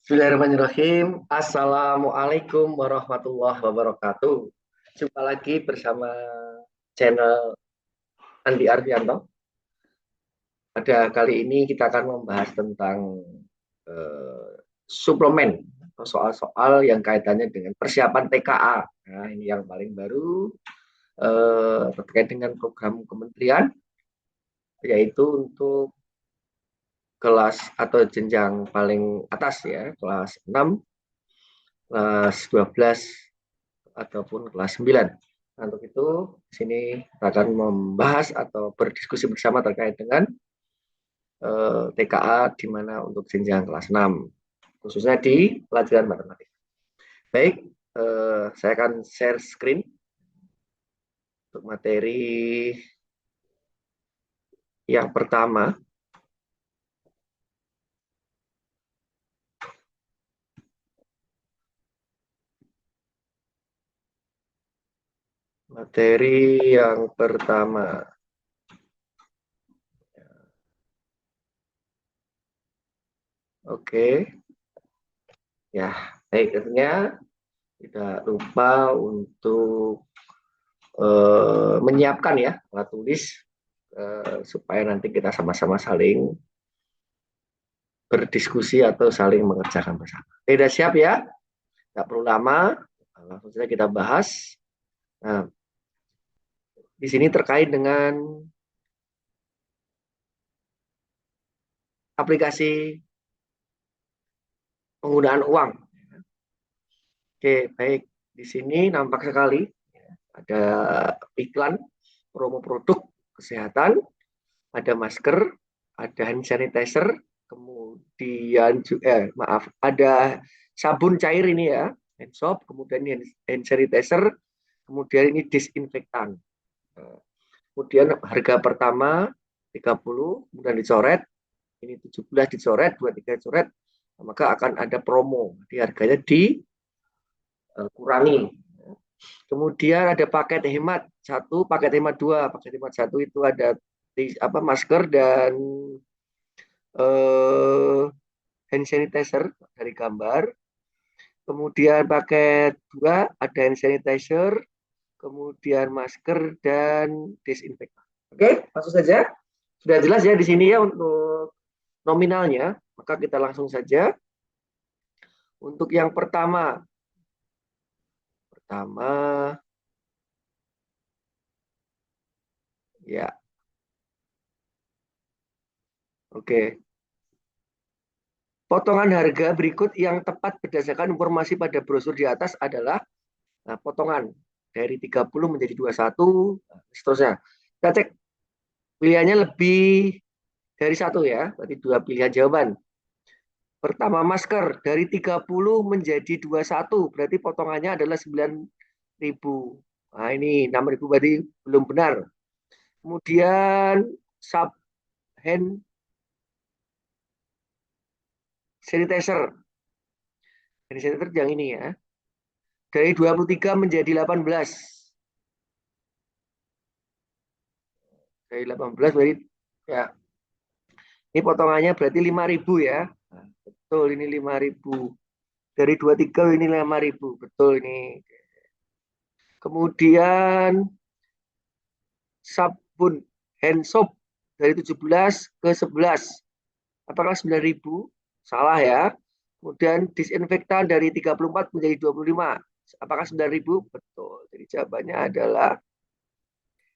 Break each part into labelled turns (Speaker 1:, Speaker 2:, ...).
Speaker 1: Bismillahirrahmanirrahim. Assalamualaikum warahmatullahi wabarakatuh. Jumpa lagi bersama channel Andi Ardianto. Pada kali ini kita akan membahas tentang suplemen atau soal-soal yang kaitannya dengan persiapan TKA. Nah, ini yang paling baru terkait dengan program kementerian, yaitu untuk kelas atau jenjang paling atas ya, kelas 6, kelas 12 ataupun kelas 9. Nah, untuk itu, di sini kita akan membahas atau berdiskusi bersama terkait dengan TKA di mana untuk jenjang kelas 6, khususnya di pelajaran matematika. Baik, saya akan share screen untuk materi yang pertama. Materi yang pertama. Oke. Ya, baik, tentunya tidak lupa untuk menyiapkan ya alat tulis supaya nanti kita sama-sama saling berdiskusi atau saling mengerjakan bersama. Tidak siap ya? Tidak perlu lama, langsung saja kita bahas. Nah, di sini terkait dengan aplikasi penggunaan uang. Oke, baik. Di sini nampak sekali ada iklan promo produk kesehatan, ada masker, ada hand sanitizer, kemudian ada sabun cair ini ya, hand soap, kemudian hand sanitizer, kemudian ini disinfektan. Kemudian harga pertama 30, kemudian dicoret, ini 17 dicoret, 23 dicoret, maka akan ada promo. Jadi harganya dikurangi. Kemudian ada paket hemat 1, paket hemat 2. Paket hemat 1 itu ada masker dan hand sanitizer dari gambar. Kemudian paket 2 ada hand sanitizer, kemudian masker dan disinfektan. Oke, langsung saja. Sudah jelas ya di sini ya untuk nominalnya. Maka kita langsung saja. Untuk yang pertama, ya, oke. Potongan harga berikut yang tepat berdasarkan informasi pada brosur di atas adalah potongan dari 30 menjadi 21, seterusnya. Kita cek pilihannya lebih dari 1 ya, berarti 2 pilihan jawaban. Pertama, masker dari 30 menjadi 21, berarti potongannya adalah 9.000. Nah, ini 6.000 berarti belum benar. Kemudian sub hand sanitizer. Hand sanitizer yang ini ya. Dari 23 menjadi 18. Dari 18 berarti ya. Ini potongannya berarti 5.000 ya. Nah, betul ini 5.000. Dari 23 ini 5.000. Betul ini. Kemudian sabun hand soap dari 17 ke 11. Apakah 9.000? Salah ya. Kemudian disinfektan dari 34 menjadi 25. Apakah 9.000? Betul. Jadi jawabannya adalah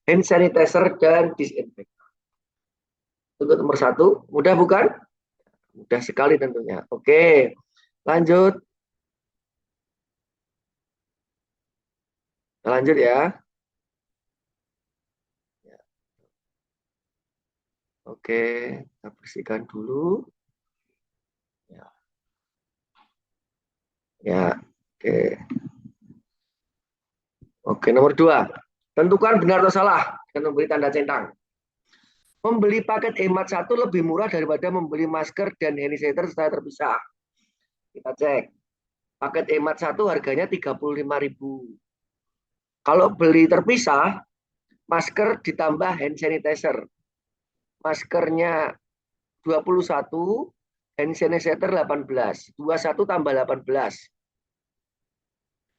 Speaker 1: hand sanitizer dan disinfektan. Untuk nomor 1, mudah bukan? Mudah sekali tentunya. Oke, lanjut. Lanjut ya. Oke, kita bersihkan dulu. Ya, ya. Oke. Oke, nomor 2. Tentukan benar atau salah dengan memberi tanda centang. Membeli paket hemat 1 lebih murah daripada membeli masker dan hand sanitizer secara terpisah. Kita cek. Paket hemat 1 harganya 35.000. Kalau beli terpisah, masker ditambah hand sanitizer. Maskernya 21, hand sanitizer 18. 21 tambah 18.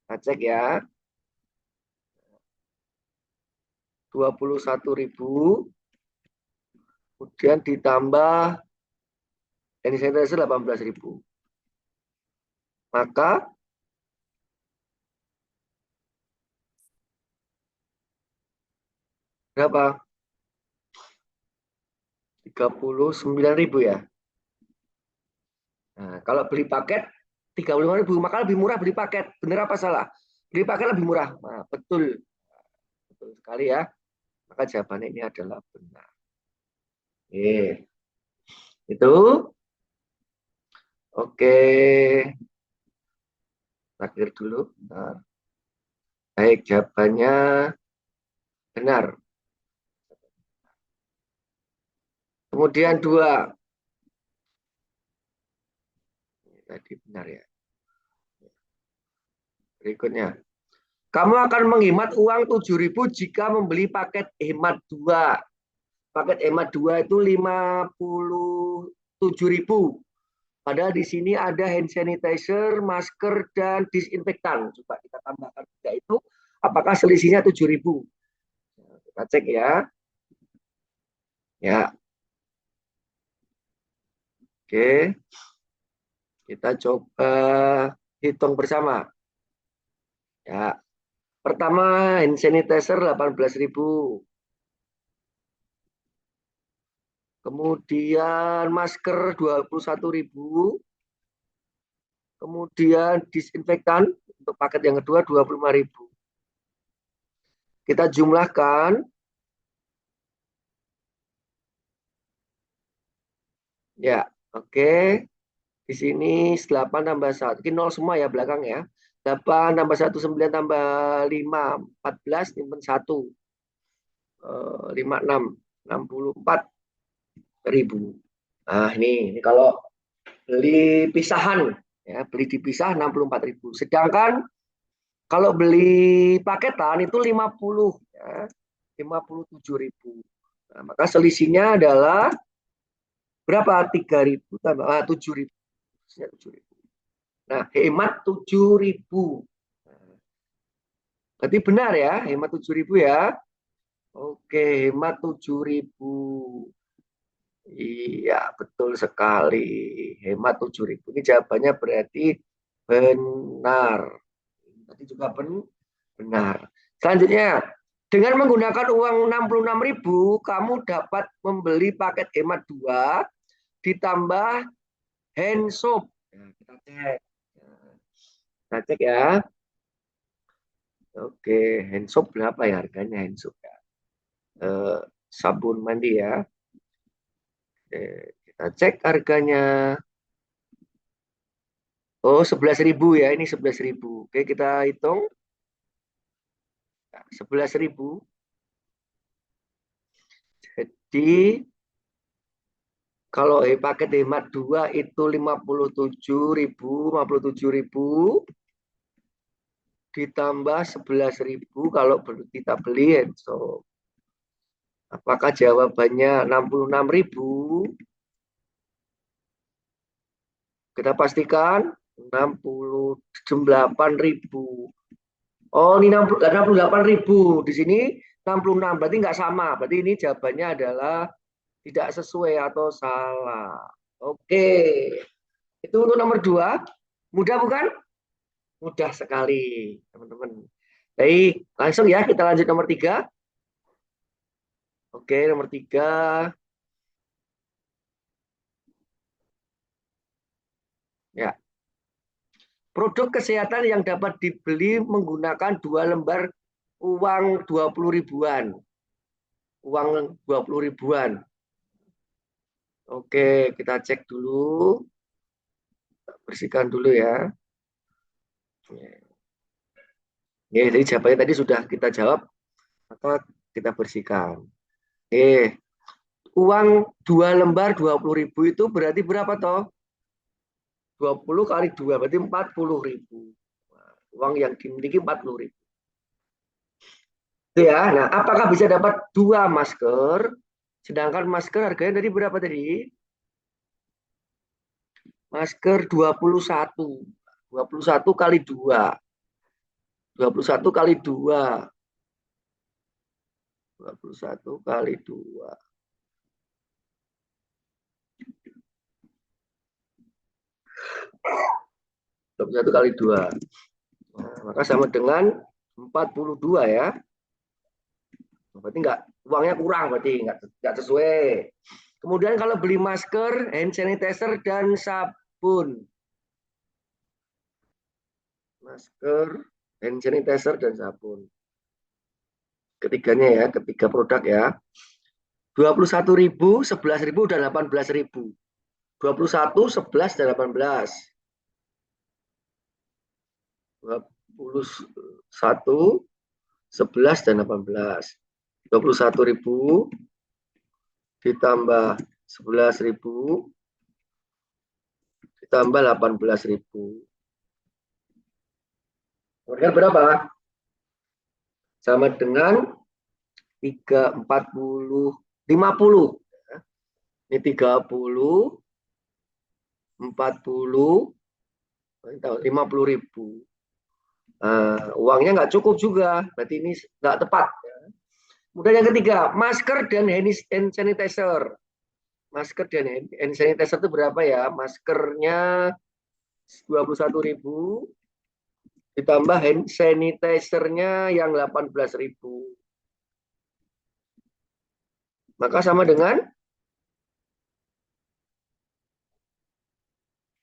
Speaker 1: Kita cek ya. 21.000. Kemudian ditambah hand sanitizer 18.000. Maka berapa? 39.000 ya. Nah, kalau beli paket 35.000, maka lebih murah beli paket. Benar apa salah? Beli paket lebih murah. Nah, betul. Betul sekali ya. Maka jawabannya ini adalah benar. Oke. Itu. Oke. Terakhir dulu. Nah, baik, jawabannya benar. Kemudian 2. Tadi benar ya. Berikutnya. Kamu akan menghemat uang 7.000 jika membeli paket hemat 2. Paket hemat 2 itu 57.000. Padahal di sini ada hand sanitizer, masker, dan disinfektan. Coba kita tambahkan tiga itu. Apakah selisihnya 7.000? Kita cek ya. Ya. Oke. Kita coba hitung bersama. Ya. Pertama, hand sanitizer 18.000. Kemudian masker 21.000. Kemudian disinfektan untuk paket yang kedua 25.000. Kita jumlahkan. Ya, oke. Di sini 8 tambah 1. Ini 0 semua ya belakang ya. 8 tambah 1, 9 tambah 5, 14, simpan 1. 56, 64.000. Nah, ini kalau beli pisahan, ya, beli dipisah 64.000. Sedangkan kalau beli paketan itu 50, ya, 57.000. Nah, maka selisihnya adalah berapa? 3.000 tambah 7.000. 7.000. Nah, hemat 7.000. Berarti benar ya, hemat 7.000 ya. Oke, hemat 7.000. Iya, betul sekali. Hemat 7.000. Ini jawabannya berarti benar. Tadi juga benar. Selanjutnya, dengan menggunakan uang 66.000, kamu dapat membeli paket hemat 2 ditambah hand soap. Nah, kita cek. Kita cek ya. Oke, hand soap berapa ya harganya hand soap ya? Sabun mandi ya. Oke, kita cek harganya. Oh, 11.000 ya. Ini 11.000. Oke, kita hitung. 11.000. Jadi kalau paket hemat 2 itu 57.000 ditambah 11.000 kalau kita beli handphone. Apakah jawabannya 66.000? Kita pastikan 68.000. Oh, ini 68.000. Di sini 66. Berarti nggak sama. Berarti ini jawabannya adalah tidak sesuai atau salah. Oke. Itu untuk nomor 2. Mudah bukan? Mudah sekali, teman-teman. Baik, langsung ya kita lanjut nomor 3. Oke, nomor 3. Ya. Produk kesehatan yang dapat dibeli menggunakan 2 lembar uang 20 ribuan. Uang 20 ribuan. Oke, kita cek dulu. Bersihkan dulu ya. Ya, jadi jawabannya tadi sudah kita jawab, maka kita bersihkan. Oke, uang 2 lembar 20.000 itu berarti berapa toh? 20 kali 2 berarti 40.000. Uang yang dimiliki 40.000. Itu ya. Nah, apakah bisa dapat 2 masker? Sedangkan masker harganya tadi berapa tadi? Masker 21. 21 kali 2. 21 kali 2. 21 kali 2. 21 kali 2. Nah, maka sama dengan 42 ya. Berarti uangnya kurang, berarti nggak sesuai. Kemudian kalau beli masker, hand sanitizer, dan sabun. Masker, hand sanitizer, dan sabun. Ketiganya ya, ketiga produk ya. 21.000, 11.000, dan 18.000. 21, 11, dan 18. 21, 11, dan 18. 21.000 ditambah 11.000 ditambah 18.000. Kemudian berapa? Sama dengan 50. Ini 30, 40, 50.000. Uangnya nggak cukup juga, berarti ini nggak tepat. Kemudian yang ketiga, masker dan hand sanitizer. Masker dan hand sanitizer itu berapa ya? Maskernya 21.000 ditambah hand sanitizer-nya yang 18.000. Maka sama dengan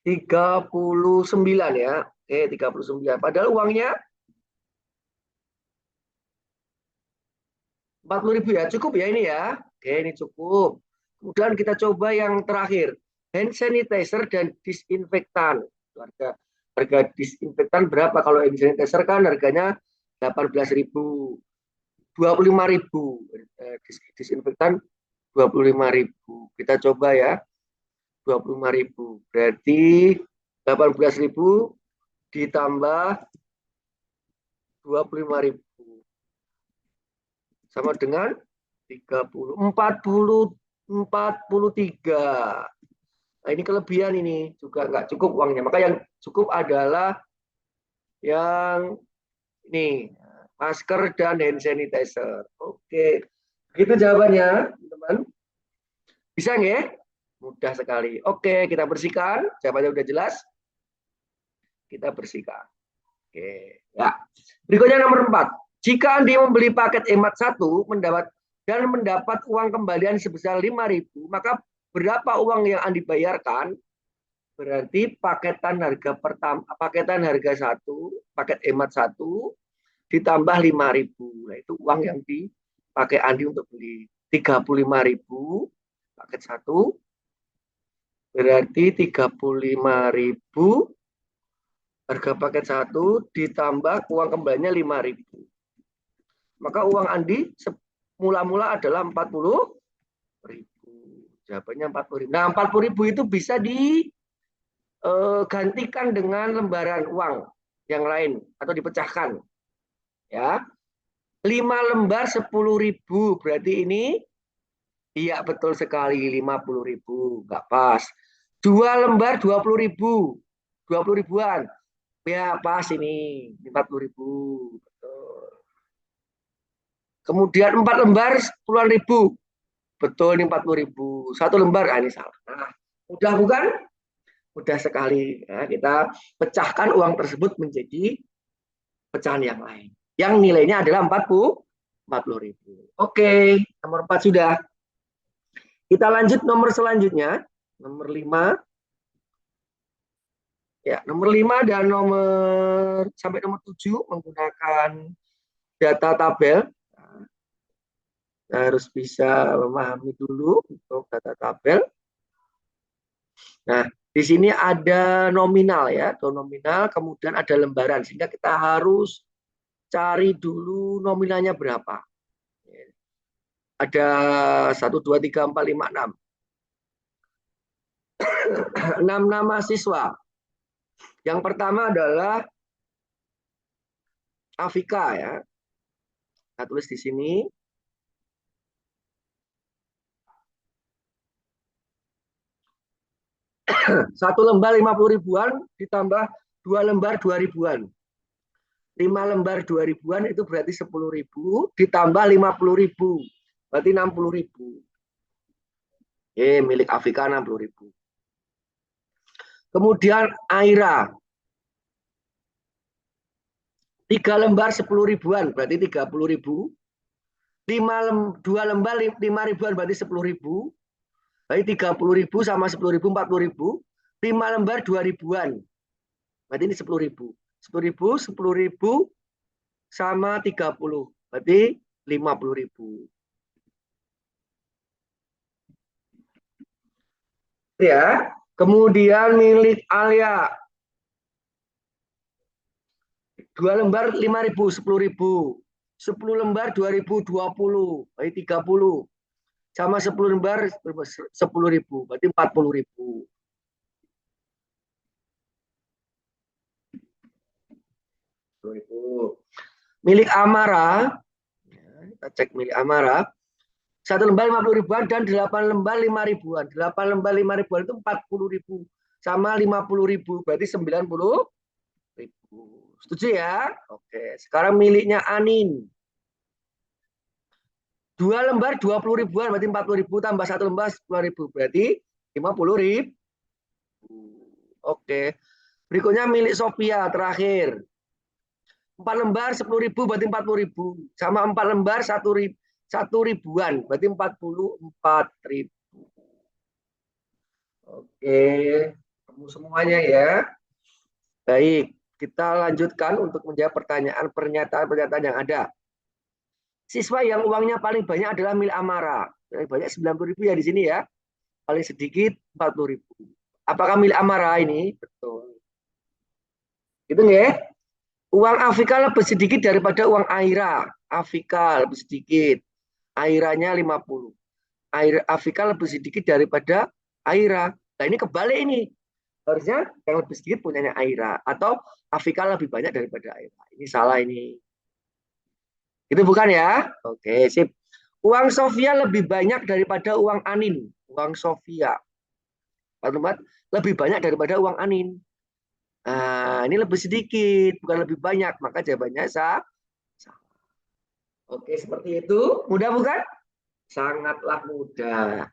Speaker 1: 39 ya. Oke, 39. Padahal uangnya 40.000 ya. Cukup ya ini ya. Oke, ini cukup. Kemudian kita coba yang terakhir. Hand sanitizer dan disinfektan. Harga disinfektan berapa? Kalau hand sanitizer kan harganya 18.000. 25.000. Disinfektan 25.000. Kita coba ya. 25.000. Berarti 18.000 ditambah 25.000 sama dengan 30, 43. Nah, ini kelebihan, ini juga nggak cukup uangnya. Maka yang cukup adalah yang ini, masker dan hand sanitizer. Oke, begitu jawabannya, teman-teman. Bisa nggak? Mudah sekali. Oke, kita bersihkan. Jawabannya udah jelas. Kita bersihkan. Oke, ya. Berikutnya nomor 4. Jika Andi membeli paket hemat 1 mendapat uang kembalian sebesar 5.000, maka berapa uang yang Andi bayarkan? Berarti paketan harga pertama, paketan harga 1, paket hemat 1 ditambah 5.000. Nah, itu uang yang dipakai Andi untuk beli. 35.000 paket 1 berarti 35.000 harga paket 1 ditambah uang kembalinya 5.000. Maka uang Andi mula-mula adalah 40.000. Jawabannya 40.000. Nah, 40.000 itu bisa digantikan dengan lembaran uang yang lain atau dipecahkan. Ya. 5 lembar 10.000. Berarti ini iya betul sekali 50.000. Enggak pas. 2 lembar 20.000. 20 ribuan. Ya, pas ini 40.000. Betul. Kemudian 4 lembar 10.000. Betul, ini 40.000. 1 lembar, ini salah. Nah, mudah bukan? Mudah sekali. Nah, kita pecahkan uang tersebut menjadi pecahan yang lain. Yang nilainya adalah 40.000. Oke, nomor 4 sudah. Kita lanjut nomor selanjutnya. Nomor 5. Ya, nomor 5 dan sampai nomor 7 menggunakan data tabel. Kita harus bisa memahami dulu untuk data tabel. Nah, di sini ada nominal ya, atau nominal, kemudian ada lembaran, sehingga kita harus cari dulu nominalnya berapa. Ada 1, 2, 3, 4, 5, 6. 6 nama siswa. Yang pertama adalah Afika ya. Saya tulis di sini. Satu lembar 50 ribuan ditambah 2 lembar 2 ribuan. 5 lembar 2 ribuan itu berarti 10 ribu ditambah 50 ribu. Berarti 60 ribu. Milik Afika 60 ribu. Kemudian Aira. 3 lembar 10 ribuan berarti 30 ribu. 2 lembar 5 ribuan berarti 10 ribu. Berarti 30 ribu sama 10 ribu 40 ribu. 5 lembar 2 ribuan. Berarti ini 10 ribu. 10 ribu sama 30. Berarti 50 ribu. Ya. Kemudian milik Alia. 2 lembar 5 ribu, 10 ribu. 10 lembar 2020, berarti 30. Sama 10 lembar 10 ribu, berarti 40 ribu. Milik Amara, kita cek milik Amara. 1 lembar 50 ribuan dan 8 lembar 5 ribuan. 8 lembar 5 ribuan itu 40 ribu. Sama 50 ribu, berarti 90 ribu. Setuju ya? Oke, sekarang miliknya Anin. 2 lembar 20 ribuan, berarti 40 ribu tambah 1 lembar 10 ribu, berarti 50 ribu. Oke. Berikutnya milik Sophia terakhir. 4 lembar 10 ribu berarti 40 ribu. Sama 4 lembar 1 ribuan berarti 44 ribu. Oke, kamu semuanya ya. Baik, kita lanjutkan untuk menjawab pernyataan yang ada. Siswa yang uangnya paling banyak adalah milik Amara. Paling banyak 90 ribu ya di sini ya. Paling sedikit 40 ribu. Apakah milik Amara ini? Betul. Gitu ya. Uang Afika lebih sedikit daripada uang Aira. Afika lebih sedikit. Airanya 50. Afika lebih sedikit daripada Aira. Nah ini kebalik ini. Harusnya yang lebih sedikit punyanya Aira. Atau Afika lebih banyak daripada Aira. Ini salah ini. Itu bukan ya? Oke, sip. Uang Sofia lebih banyak daripada uang Anin. Uang Sofia. Pak Tumat, lebih banyak daripada uang Anin. Nah, ini lebih sedikit, bukan lebih banyak. Maka jawabannya salah. Oke, seperti itu. Mudah bukan? Sangatlah mudah.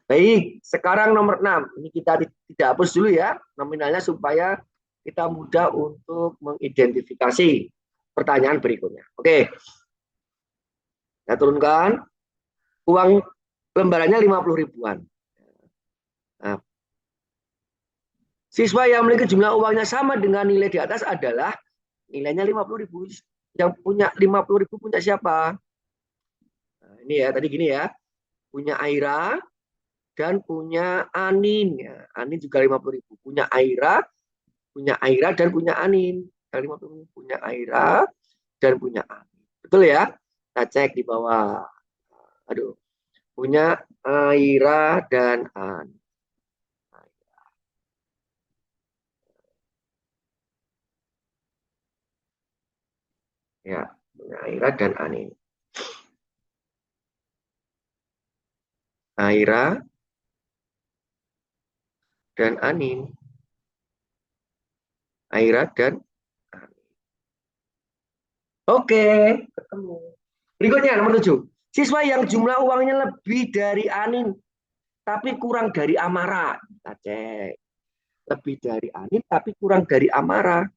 Speaker 1: Baik, sekarang nomor 6. Ini kita tidak hapus dulu ya nominalnya supaya kita mudah untuk mengidentifikasi pertanyaan berikutnya. Oke. Saya turunkan. Uang lembarannya 50 ribuan. Nah, siswa yang memiliki jumlah uangnya sama dengan nilai di atas adalah nilainya 50 ribu. Yang punya 50 ribu punya siapa? Nah, ini ya, tadi gini ya. Punya Aira dan punya Anin. Ya, Anin juga 50 ribu. Punya Aira dan punya Anin. Yang 50 ribu punya Aira dan punya Anin. Betul ya? Kita cek di bawah. Aduh. Punya Aira dan Anin. Ya, punya Aira dan Anin. Aira dan Anin. Aira dan Anin. Oke, ketemu. Berikutnya nomor 7. Siswa yang jumlah uangnya lebih dari Anin tapi kurang dari Amara. Kita cek. Lebih dari Anin tapi kurang dari Amara.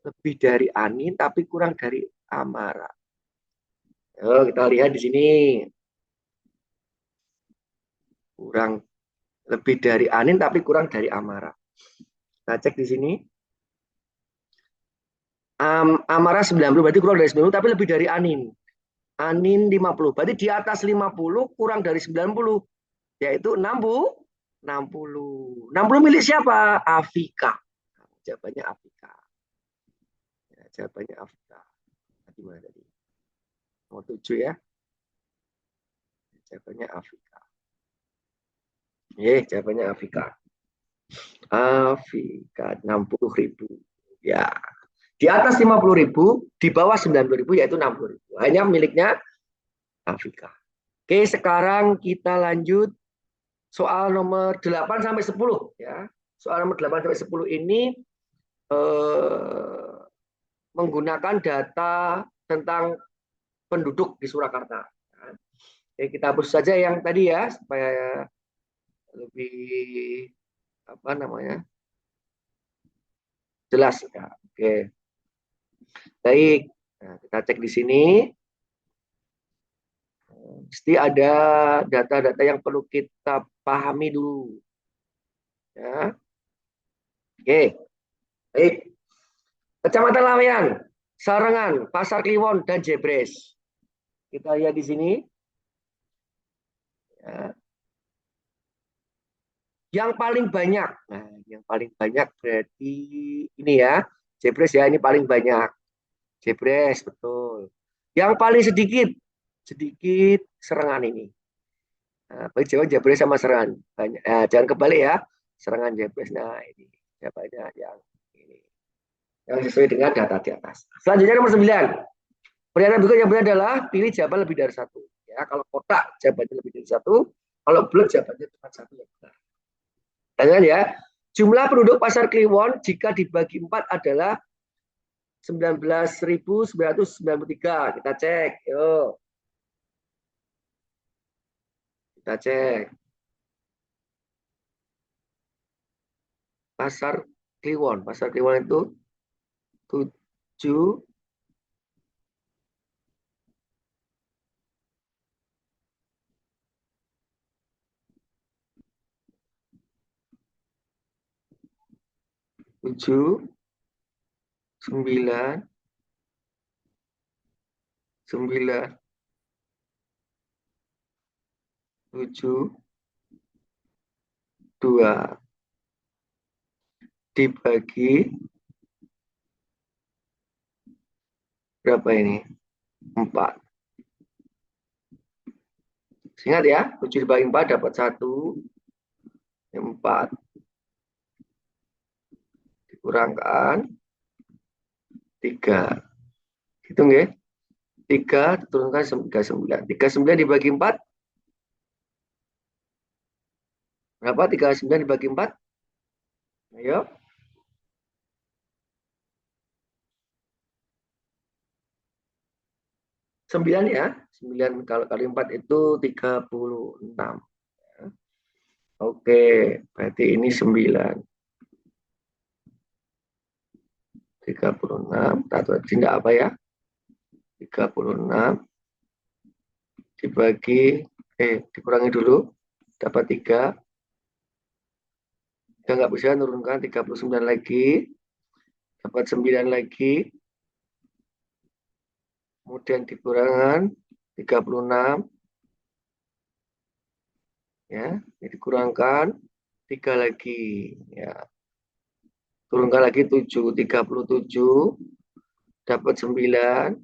Speaker 1: Lebih dari Anin tapi kurang dari Amara. Kita lihat di sini. Kurang lebih dari Anin tapi kurang dari Amara. Kita cek di sini. Amara 90 berarti kurang dari 90 tapi lebih dari Anin. Anin 50. Berarti di atas 50 kurang dari 90 yaitu 60. 60 milik siapa? Afika. Jawabannya Afika. Ya, jawabannya Afika. Gimana tadi? Nomor 7 ya. Jawabannya Afika. Jawabannya Afika. Afika 60 ribu. Ya. Di atas 50 ribu, di bawah 90 ribu yaitu 60 ribu. Hanya miliknya Afika. Oke, sekarang kita lanjut soal nomor 8 sampai 10 ya. Soal nomor 8 sampai 10 ini eh, menggunakan data tentang penduduk di Surakarta. Oke, kita hapus saja yang tadi ya supaya lebih apa namanya jelas ya. Oke, baik. Nah, kita cek di sini. Mesti ada data-data yang perlu kita pahami dulu. Ya. Oke, baik. Kecamatan Laweyan, Sarengan, Pasar Kliwon, dan Jebres. Kita lihat di sini. Ya. Yang paling banyak, nah yang paling banyak berarti ini ya, Jebres ya, ini paling banyak. Jebres, betul. Yang paling sedikit, sedikit Serengan ini. Nah, baik Jawa Jebres sama Serengan. Banyak, jangan kebalik ya, Serengan Jebres. Nah ini jawabannya yang ini. Yang sesuai dengan data di atas. Selanjutnya nomor 9. Pernyataan berikut yang benar adalah pilih jawaban lebih dari satu. Ya, kalau kotak jawabannya lebih dari satu, kalau bulat jawabannya cuma satu yang benar. Tanya ya, jumlah penduduk Pasar Kliwon jika dibagi 4 adalah 19.993. Kita cek, yuk. Kita cek. Pasar Kliwon. Pasar Kliwon itu 7 7 9 9 7 2 dibagi berapa ini? 4. Ingat ya, 7 dibagi 4 dapat 1, 4 dikurangkan 3. Hitung ya. 3 diturunkan 39. 39 dibagi 4 berapa? 39 dibagi 4. Ayo. 9 ya. 9 kalau kali 4 itu 36. Oke, berarti ini 9. 36. Atau tidak apa ya? 36 dibagi dikurangi dulu dapat 3. Kita nggak bisa nurunkan 39 lagi, dapat 9 lagi, kemudian dikurangan 36 ya, ini dikurangkan 3 lagi ya. Turunkan lagi 7, 37 dapat 9,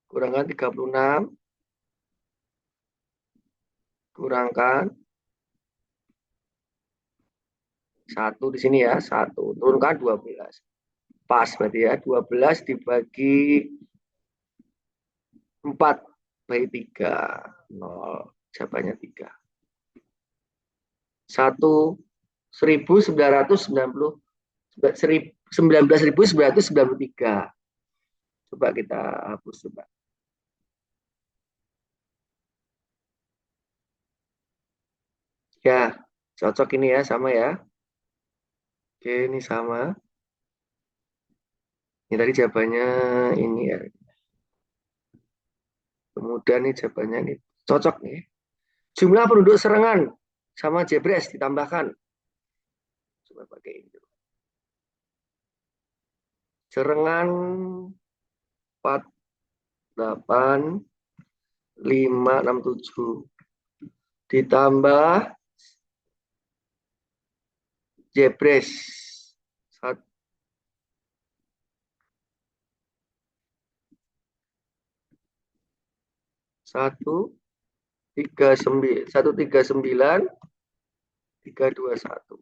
Speaker 1: kurangkan 36, kurangkan 1 di sini ya, 1, turunkan 12. Pas berarti ya, 12 dibagi 4 bagi 3, 0, jawabannya 3. 19.993. Coba kita hapus coba. Ya, cocok ini ya, sama ya. Oke, ini sama. Ini tadi jawabannya ini ya. Kemudian ini jawabannya ini cocok nih. Jumlah penduduk Serengan sama Jebres ditambahkan. Coba pakai ini. Serengan 4, 8, 5, 6, 7. Ditambah Jebres 139 321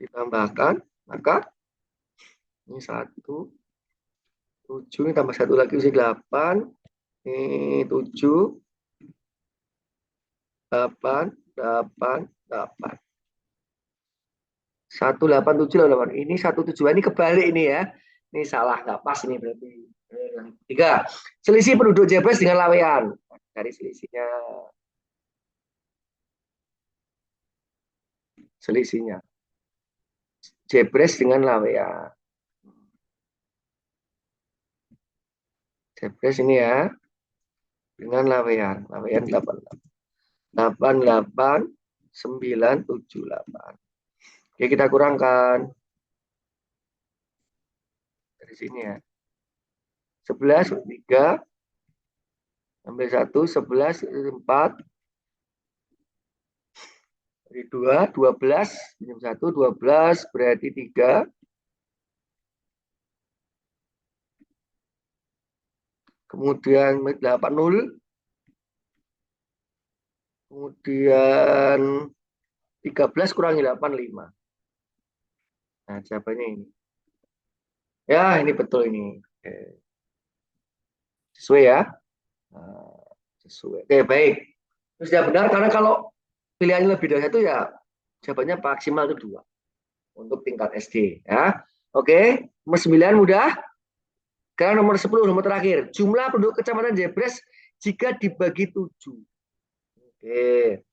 Speaker 1: ditambahkan, maka ini 1 7 ini tambah 1 lagi usia 8. Ini 7, 8, 8, 8. 187 8. Ini 17. Ini kebalik ini ya. Ini salah, nggak pas ini berarti. 3. Selisih penduduk Jebres dengan Laweyan. Dari selisihnya. Selisihnya. Jebres dengan Laweyan. Jebres ini ya. Dengan Laweyan. Laweyan 88. 88, 9, 7, 8. Oke, kita kurangkan. Dari sini ya. 11, 3. Ambil 1, 11, 4. Dari 2, 12. Minum 1, 12. Berarti 3. Kemudian 80. Kemudian 13 kurangi 8, 5. Nah, jawabannya ini. Ya, ini betul ini. Oke. Sesuai ya. Nah, sesuai. Oke, baik. Itu sudah benar, karena kalau pilihannya lebih dari satu ya jawabannya maksimal itu 2 untuk tingkat SD ya. Oke, nomor 9 mudah. Sekarang nomor 10, nomor terakhir. Jumlah penduduk Kecamatan Jebres jika dibagi 7. Oke.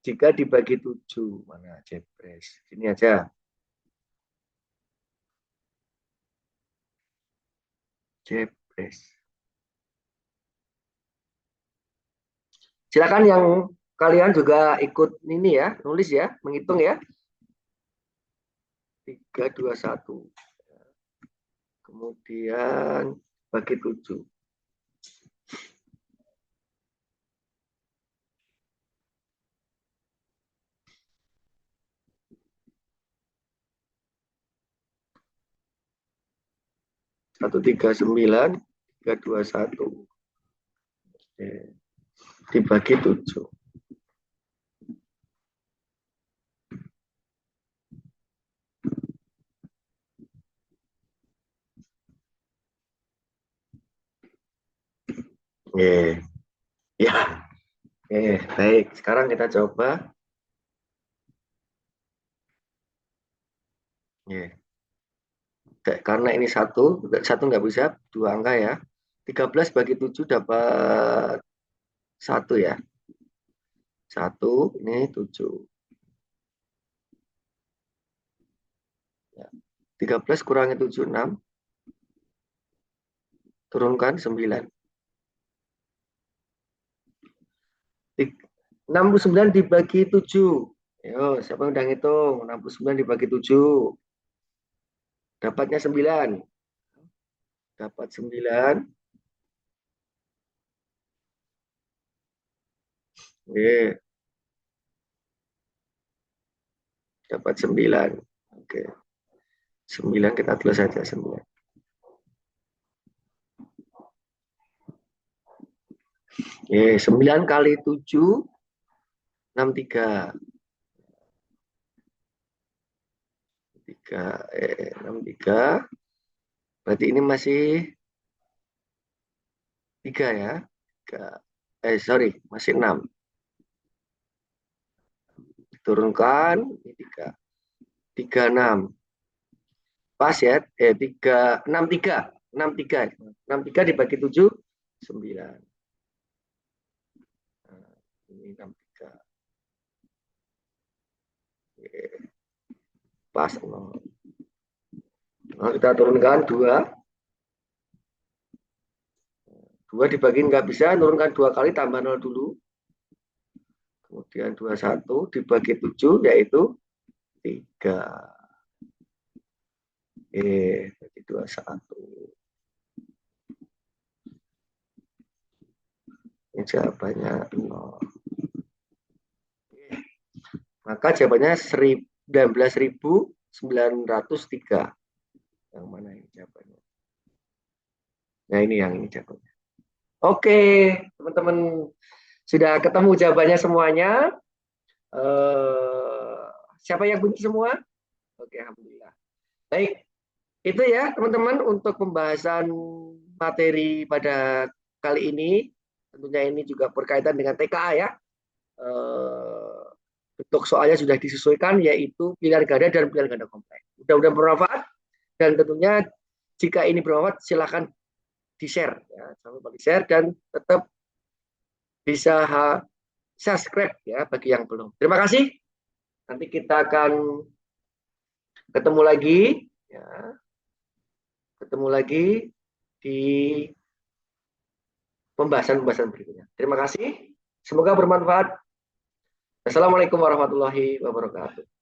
Speaker 1: Jika dibagi 7, mana Jebres? Sini aja. Jebres. Silakan yang kalian juga ikut ini ya, nulis ya, menghitung ya. 3, 2, 1. Kemudian bagi 7. Satu, 3, 9, 3, 2, 1. Dibagi 7. Ya, baik. Sekarang kita coba. Karena ini satu nggak bisa, 2 angka ya. 13 bagi 7 dapat 1 ya. 1, ini 7. Ya. 13 kurangi 7, 6. Turunkan 9. 69 dibagi 7. Yo, siapa yang udah ngitung? 69 dibagi 7. Dapatnya 9. Dapat 9. Oke. Dapat 9. Oke. 9 kita tulis saja 9. 9 kali 7, 63. 63. Berarti ini masih 3 ya. 3. Sorry, masih 6. Turunkan, ini 3. 36. Pas ya, 3, 63. 63. 63 dibagi 7, 9. Nah, ini 63. Pas 0. Nah, kita turunkan 2. 2 dibagi nggak bisa, turunkan 2 kali, tambah 0 dulu. Kemudian 21 dibagi 7, yaitu 3. Berarti 21. Ini jawabannya 0. Maka jawabannya 19.903. Yang mana ini jawabannya? Nah, ini yang ini jawabannya. Oke, teman-teman sudah ketemu jawabannya semuanya. Siapa yang punya semua? Oke, alhamdulillah. Baik, Itu ya teman-teman untuk pembahasan materi pada kali ini. Tentunya ini juga berkaitan dengan TKA ya. Eh, Bentuk soalnya sudah disesuaikan yaitu pilihan ganda dan pilihan ganda kompleks. Mudah-mudahan bermanfaat dan tentunya jika ini bermanfaat silahkan di-share ya. Jangan lupa di-share dan tetap bisa subscribe ya bagi yang belum. Terima kasih. Nanti kita akan ketemu lagi ya, ketemu lagi di pembahasan-pembahasan berikutnya. Terima kasih. Semoga bermanfaat. Assalamualaikum warahmatullahi wabarakatuh.